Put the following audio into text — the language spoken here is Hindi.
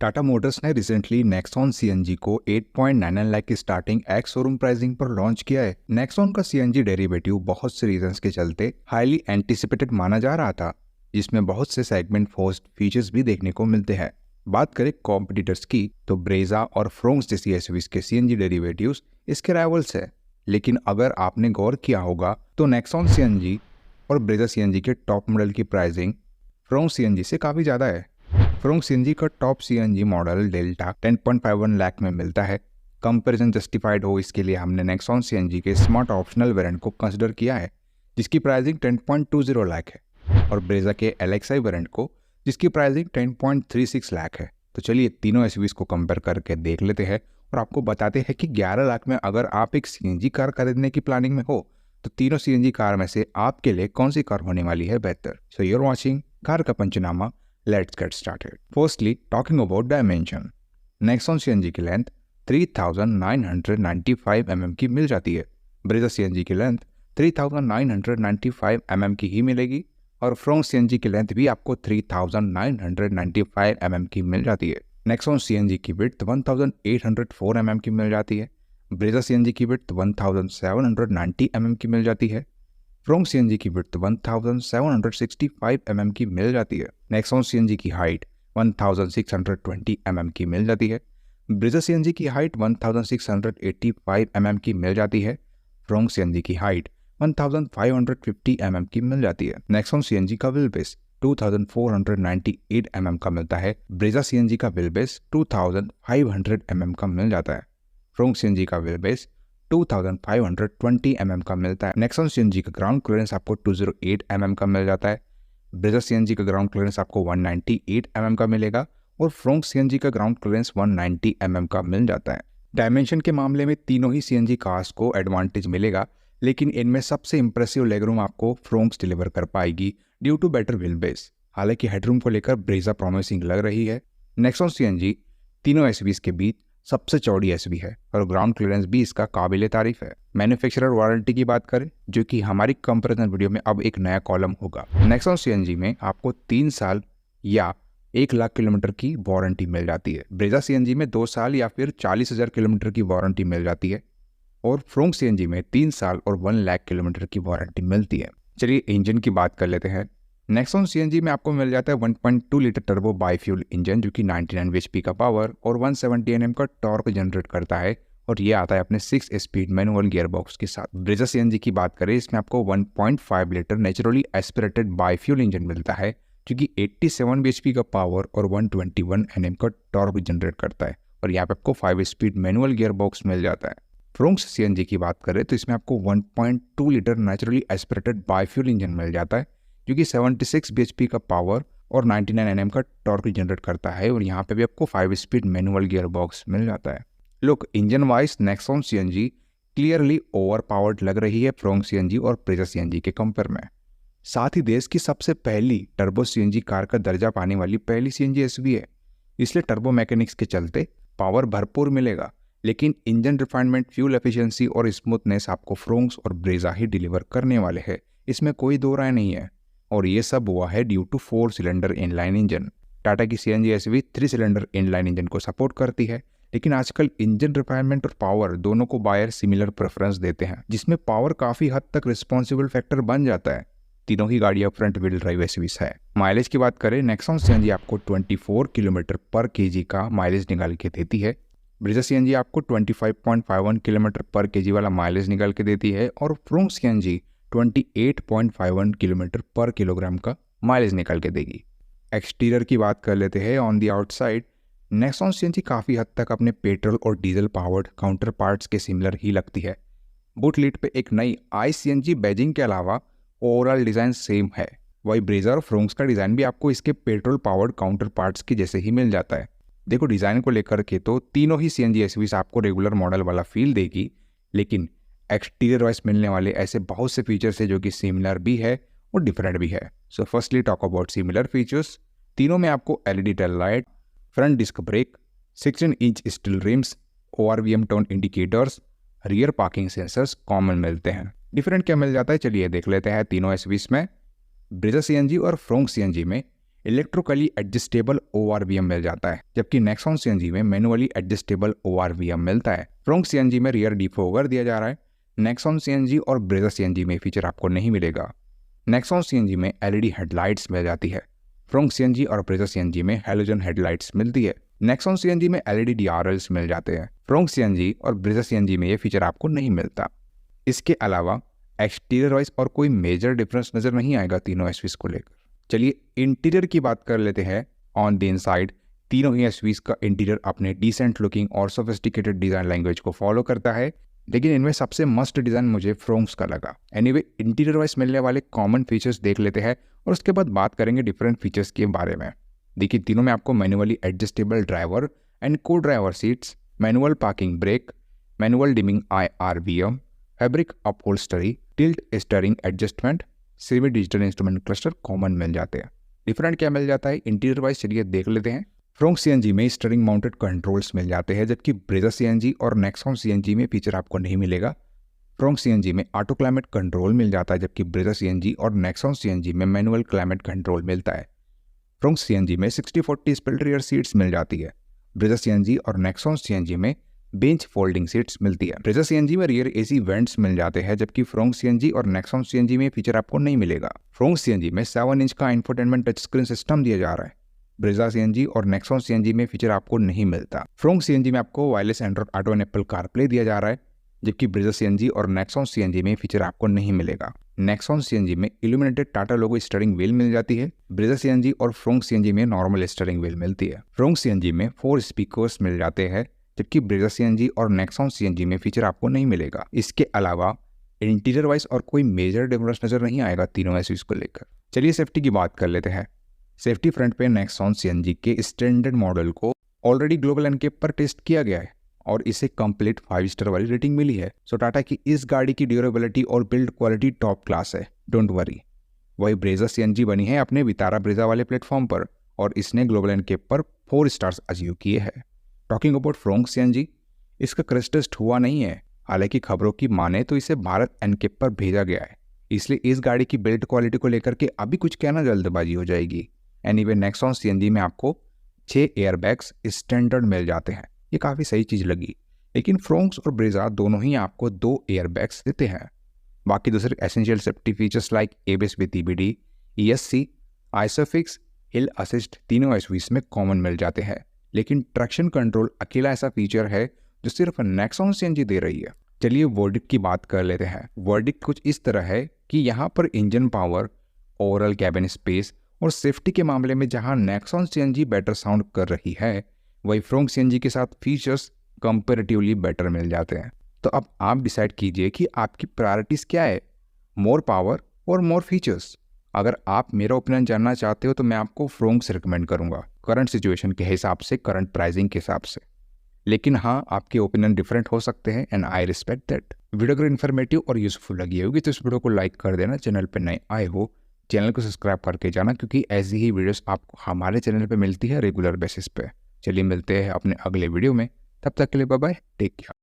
टाटा मोटर्स ने रिसेंटली नेक्सॉन सीएनजी को 8.99 लाख की स्टार्टिंग एक्स शोरूम प्राइसिंग पर लॉन्च किया है। नेक्सॉन का सीएनजी डेरिवेटिव बहुत से रीजंस के चलते हाईली एंटिसिपेटेड माना जा रहा था, जिसमें बहुत से सेगमेंट फर्स्ट फीचर्स भी देखने को मिलते हैं। बात करें कॉम्पिटिटर्स की तो ब्रेजा और फ्रोंक्स जैसी एसयूवीज के सीएनजी डेरिवेटिव्स इसके राइवल्स है। लेकिन अगर आपने गौर किया होगा तो नेक्सॉन सीएनजी और ब्रेजा सीएनजी के टॉप मॉडल की प्राइसिंग फ्रोंक्स सीएनजी से काफ़ी ज़्यादा है। फ्रोंक्स सीएनजी का top CNG model delta 10.51 lakh में मिलता है। कंपैरिजन जस्टिफाइड हो इसके लिए हमने नेक्सॉन सीएनजी के स्मार्ट ऑप्शनल वेरिएंट को कंसिडर किया है, जिसकी प्राइसिंग 10.20 लाख है, और ब्रेजा के एलएक्सआई वेरिएंट को, जिसकी प्राइसिंग 10.36 लाख है। तो चलिए तीनों एसयूवीज को कंपेयर करके देख लेते हैं और आपको बताते हैं कि 11 लाख में अगर आप एक सीएनजी कार खरीदने की प्लानिंग में हो तो तीनों सीएनजी कार में से आपके लिए कौन सी कार होने वाली है बेहतर। So you are watching car का पंचनामा। Let's get started. Firstly, talking about dimension. Nexon CNG की लेंथ 3995 mm की मिल जाती है। ब्रेजा CNG की लेंथ 3995 mm की ही मिलेगी, और फ्रोंक्स CNG की लेंथ भी आपको 3995 mm की मिल जाती है। नेक्सॉन CNG की विड्थ 1804 mm की मिल जाती है। ब्रेजा CNG की विड्थ 1790 mm की मिल जाती है। फ्रोंक्स सीएनजी की विड्थ 1765 mm की मिल जाती है। नेक्सॉन सीएनजी की हाइट 1620 mm की मिल जाती है। ब्रेजा सीएनजी की हाइट 1685 mm की मिल जाती है। फ्रोंक्स सीएनजी की हाइट 1550 mm की मिल जाती है। नेक्सॉन सीएनजी का व्हील बेस 2498 mm का मिलता है। ब्रेजा सीएनजी का व्हील बेस 2500 mm का मिल जाता है। फ्रोंक्स सीएनजी का व्हील बेस 2520 mm का मिलता है। नेक्सॉन सीएनजी का ग्राउंड क्लियरेंस आपको 208 mm का मिल जाता है। ब्रेजा सीएनजी का ग्राउंड क्लियरेंस आपको 198 mm का मिलेगा, और फ्रोंक्स सीएनजी का ग्राउंड क्लियरेंस 190 mm का मिल जाता है। डायमेंशन के मामले में तीनों ही सीएनजी कार्स को एडवांटेज मिलेगा, लेकिन इनमें सबसे इंप्रेसिव लेगरूम आपको फ्रोंक्स डिलीवर कर पाएगी due to better wheel base. हालांकि हेडरूम को लेकर ब्रेजा प्रॉमिसिंग लग रही है। नेक्सॉन सीएनजी तीनों एसयूवीज के बीच सबसे चौड़ी एसयूवी है, और ग्राउंड क्लियरेंस भी इसका काबिले तारीफ है। मैन्युफैक्चरर वारंटी की बात करें, जो कि हमारी कंपैरिजन वीडियो में अब एक नया कॉलम होगा। नेक्सॉन सीएनजी में आपको 3 साल या 1 लाख किलोमीटर की वारंटी मिल जाती है। ब्रेजा सीएनजी में 2 साल या फिर 40,000 किलोमीटर की वारंटी मिल जाती है, और फ्रोंक्स सीएनजी में 3 साल और 1 लाख किलोमीटर की वारंटी मिलती है। चलिए इंजन की बात कर लेते हैं। नेक्सॉन सीएनजी में आपको मिल जाता है 1.2 लीटर टर्बो बाईफ्यूल इंजन, जो कि 99 bhp का पावर और 170 Nm का टॉर्क जनरेट करता है, और ये आता है अपने 6 स्पीड मैनुअल गियर बॉक्स के साथ। ब्रेजा सीएनजी की बात करें, इसमें आपको 1.5 लीटर नेचुरली एस्पिरेटेड बाईफ्यूल इंजन मिलता है, जो कि 87 bhp का पावर और 121 Nm का टॉर्क जनरेट करता है, और यहाँ पे आपको 5 स्पीड मैनुअल गियर बॉक्स मिल जाता है। फ्रोंक्स सीएनजी की बात करें तो इसमें आपको 1.2 लीटर नेचुरली एस्पिरेटेड बाईफ्यूल इंजन मिल जाता है, जो कि 76 bhp का पावर और 99 Nm का टॉर्क जनरेट करता है, और यहाँ पे भी आपको 5 स्पीड मैनुअल गियर बॉक्स मिल जाता है। Look engine wise Nexon CNG clearly over powered लग रही है फ्रोंक्स सीएनजी और ब्रेजा सीएनजी के कंपेयर में। साथ ही देश की सबसे पहली टर्बो सीएनजी कार का दर्जा पाने वाली पहली सीएनजी एसयूवी है, इसलिए टर्बो मैकेनिक्स के चलते पावर भरपूर मिलेगा, लेकिन इंजन रिफाइनमेंट, फ्यूल एफिशिएंसी और स्मूथनेस आपको फ्रोंक्स और ब्रेजा ही डिलीवर करने वाले हैं, इसमें कोई दो राय नहीं है। और ये सब हुआ है due to 4 cylinder inline engine. Tata की CNG SUV 3 cylinder inline engine को सपोर्ट करती है, लेकिन आजकल इंजन रिफाइनमेंट और पावर दोनों को बायर सिमिलर प्रेफरेंस देते हैं, जिसमें पावर काफी हद तक रिस्पॉन्सिबल फैक्टर बन जाता है। तीनों ही गाड़ियां फ्रंट व्हील ड्राइव एसयूवीज है। माइलेज की बात करें, नेक्सॉन सीएनजी आपको 24 किलोमीटर पर केजी का माइलेज निकाल के देती है। ब्रेजा सीएनजी आपको 25.51 किलोमीटर पर केजी वाला माइलेज निकाल के देती है, और फ्रोंक्स सीएनजी 28.51 किलोमीटर पर किलोग्राम का माइलेज निकाल के देगी। एक्सटीरियर की बात कर लेते हैं। On the outside Nexon CNG काफ़ी हद तक अपने पेट्रोल और डीजल पावर्ड काउंटर पार्ट्स के सिमिलर ही लगती है। बुट लीड पे एक नई आई सीएनजी बैजिंग के अलावा ओवरऑल डिज़ाइन सेम है। वही ब्रेजा और फ्रोंक्स का डिज़ाइन भी आपको इसके पेट्रोल पावर्ड काउंटर पार्ट्स के जैसे ही मिल जाता है। देखो डिज़ाइन को लेकर के तो तीनों ही सीएनजी एसयूवीज आपको रेगुलर मॉडल वाला फील देगी, लेकिन एक्सटीरियर वाइज मिलने वाले ऐसे बहुत से फीचर्स है जो कि सिमिलर भी है और डिफरेंट भी है। So firstly talk about similar features. तीनों में आपको LED tail light, front disc brake, 16 inch steel rims, ORVM turn indicators, rear parking sensors common मिलते हैं। डिफरेंट क्या मिल जाता है चलिए देख लेते हैं तीनों एसयूवीज में। ब्रेजा सीएनजी और फ्रोंक्स सीएनजी में इलेक्ट्रिकली एडजस्टेबल ORVM मिल जाता है, जबकि नेक्सॉन CNG में मैनुअली एडजस्टेबल ORVM मिलता है। फ्रोंक CNG में रियर डिफोगर दिया जा रहा है। नेक्सॉन CNG और ब्रेजा CNG में फीचर आपको नहीं मिलेगा। नेक्सॉन CNG में LED हेडलाइट्स मिल जाती है। फ्रोंक CNG और ब्रेजा CNG में हैलोजन हेडलाइट्स मिलती है। नेक्सॉन CNG में LED DRLs मिल जाते हैं। फ्रोंक CNG और ब्रेजा CNG में ये फीचर आपको नहीं मिलता। इसके अलावा एक्सटीरियर वाइज और कोई मेजर डिफरेंस नजर नहीं आएगा तीनों एसवीज को लेकर। चलिए इंटीरियर की बात कर लेते हैं। ऑन द इनसाइड तीनों ही एसवीज का इंटीरियर अपने डिसेंट लुकिंग और सोफिस्टिकेटेड डिजाइन लैंग्वेज को फॉलो करता है, लेकिन इनमें सबसे मस्ट डिजाइन मुझे फ्रोंक्स का लगा। एनीवे इंटीरियर वाइज मिलने वाले कॉमन फीचर्स देख लेते हैं और उसके बाद बात करेंगे डिफरेंट फीचर्स के बारे में। देखिए तीनों में आपको manually adjustable driver and co driver seats, manual parking brake, manual dimming IRVM, fabric upholstery, tilt steering adjustment, semi digital instrument cluster common मिल जाते हैं। डिफरेंट क्या मिल जाता है इंटीरियर वाइज, चलिए देख लेते हैं। फ्रोंक CNG में स्टीयरिंग माउंटेड कंट्रोल्स मिल जाते हैं, जबकि ब्रेजा CNG और नेक्सॉन CNG में फीचर आपको नहीं मिलेगा। फ्रोंक CNG में ऑटो क्लाइमेट कंट्रोल मिल जाता है, जबकि ब्रेजा CNG और नेक्सॉन CNG में मैनुअल क्लाइमेट कंट्रोल मिलता है। फ्रोंक CNG में 60/40 स्प्लिट रियर सीट्स मिल जाती है। ब्रेजा CNG और नेक्सॉन CNG में बेंच फोल्डिंग सीट्स मिलती है। ब्रेजा CNG में रियर AC वेंट्स मिल जाते हैं, जबकि फ्रोंक CNG और नेक्सॉन CNG में फीचर आपको नहीं मिलेगा। फ्रोंक CNG में 7 इंच का इंफोटेनमेंट टच स्क्रीन सिस्टम दिया जा रहा है। ब्रेजा CNG और नेक्सॉन CNG में फीचर आपको नहीं मिलता। फ्रोंक CNG में आपको wireless Android auto and Apple CarPlay दिया जा रहा है, जबकि ब्रेजा CNG और नेक्सॉन CNG में फीचर आपको नहीं मिलेगा। नेक्सॉन CNG में इल्यूमिनेटेड टाटा लोगो स्टीयरिंग व्हील मिल जाती है। ब्रेजा CNG और फ्रोंक CNG में नॉर्मल स्टीयरिंग व्हील मिलती है। फ्रोंक CNG में 4 स्पीकर्स मिल जाते हैं, जबकि ब्रेजा CNG और नेक्सॉन CNG में फीचर आपको नहीं मिलेगा। इसके अलावा इंटीरियर वाइज और कोई मेजर डिफरेंस नजर नहीं आएगा तीनों एसयूवीज को लेकर। चलिए सेफ्टी की बात कर लेते हैं। सेफ्टी फ्रंट पे नेक्सॉन CNG के स्टैंडर्ड मॉडल को ऑलरेडी ग्लोबल एनकेप पर टेस्ट किया गया है और इसे कंप्लीट 5 स्टार वाली रेटिंग मिली है। सो टाटा की इस गाड़ी की ड्यूरेबिलिटी और बिल्ड क्वालिटी टॉप क्लास है, डोंट वरी। वही ब्रेजा CNG बनी है अपने वितारा ब्रेजा वाले प्लेटफॉर्म पर और इसने ग्लोबल एनकेप पर 4 स्टार्स अचीव किए हैं। टॉकिंग अबाउट फ्रोंक CNG, इसका क्रैश टेस्ट हुआ नहीं है, हालांकि खबरों की माने तो इसे भारत एनकेप पर भेजा गया है, इसलिए इस गाड़ी की बिल्ड क्वालिटी को लेकर के अभी कुछ कहना जल्दबाजी हो जाएगी। एनीवे नेक्सॉन CNG में आपको 6 एयरबैग्स स्टैंडर्ड मिल जाते हैं, ये काफ़ी सही चीज़ लगी, लेकिन फ्रोंक्स और ब्रेजा दोनों ही आपको 2 एयरबैग्स देते हैं। बाकी दूसरे essential safety features like ABS with EBD, ESC, isofix, hill assist तीनों एसयूवीज में कॉमन मिल जाते हैं, लेकिन ट्रैक्शन कंट्रोल अकेला ऐसा फीचर है जो सिर्फ नेक्सॉन CNG दे रही है। चलिए वर्डिक्ट की बात कर लेते हैं। वर्डिक्ट कुछ इस तरह है कि यहाँ पर engine power, overall cabin space और सेफ्टी के मामले में जहाँ नेक्सॉन CNG बेटर साउंड कर रही है, वही फ्रोंक CNG के साथ फीचर्स कंपेरेटिवली बेटर मिल जाते हैं। तो अब आप डिसाइड कीजिए कि आपकी प्रायोरिटीज़ क्या है, मोर पावर और मोर फीचर्स। अगर आप मेरा ओपिनियन जानना चाहते हो तो मैं आपको फ्रोंक्स रिकमेंड करूंगा करंट सिचुएशन के हिसाब से, करंट प्राइसिंग के हिसाब से। लेकिन हाँ, आपके ओपिनियन डिफरेंट हो सकते हैं and I respect that. Video अगर इन्फॉर्मेटिव और यूजफुल लगी होगी तो इस वीडियो को लाइक कर देना। चैनल पर नए आए हो चैनल को सब्सक्राइब करके जाना, क्योंकि ऐसी ही वीडियोस आपको हमारे चैनल पे मिलती है रेगुलर बेसिस पे। चलिए मिलते हैं अपने अगले वीडियो में, तब तक के लिए बाय बाय, टेक केयर।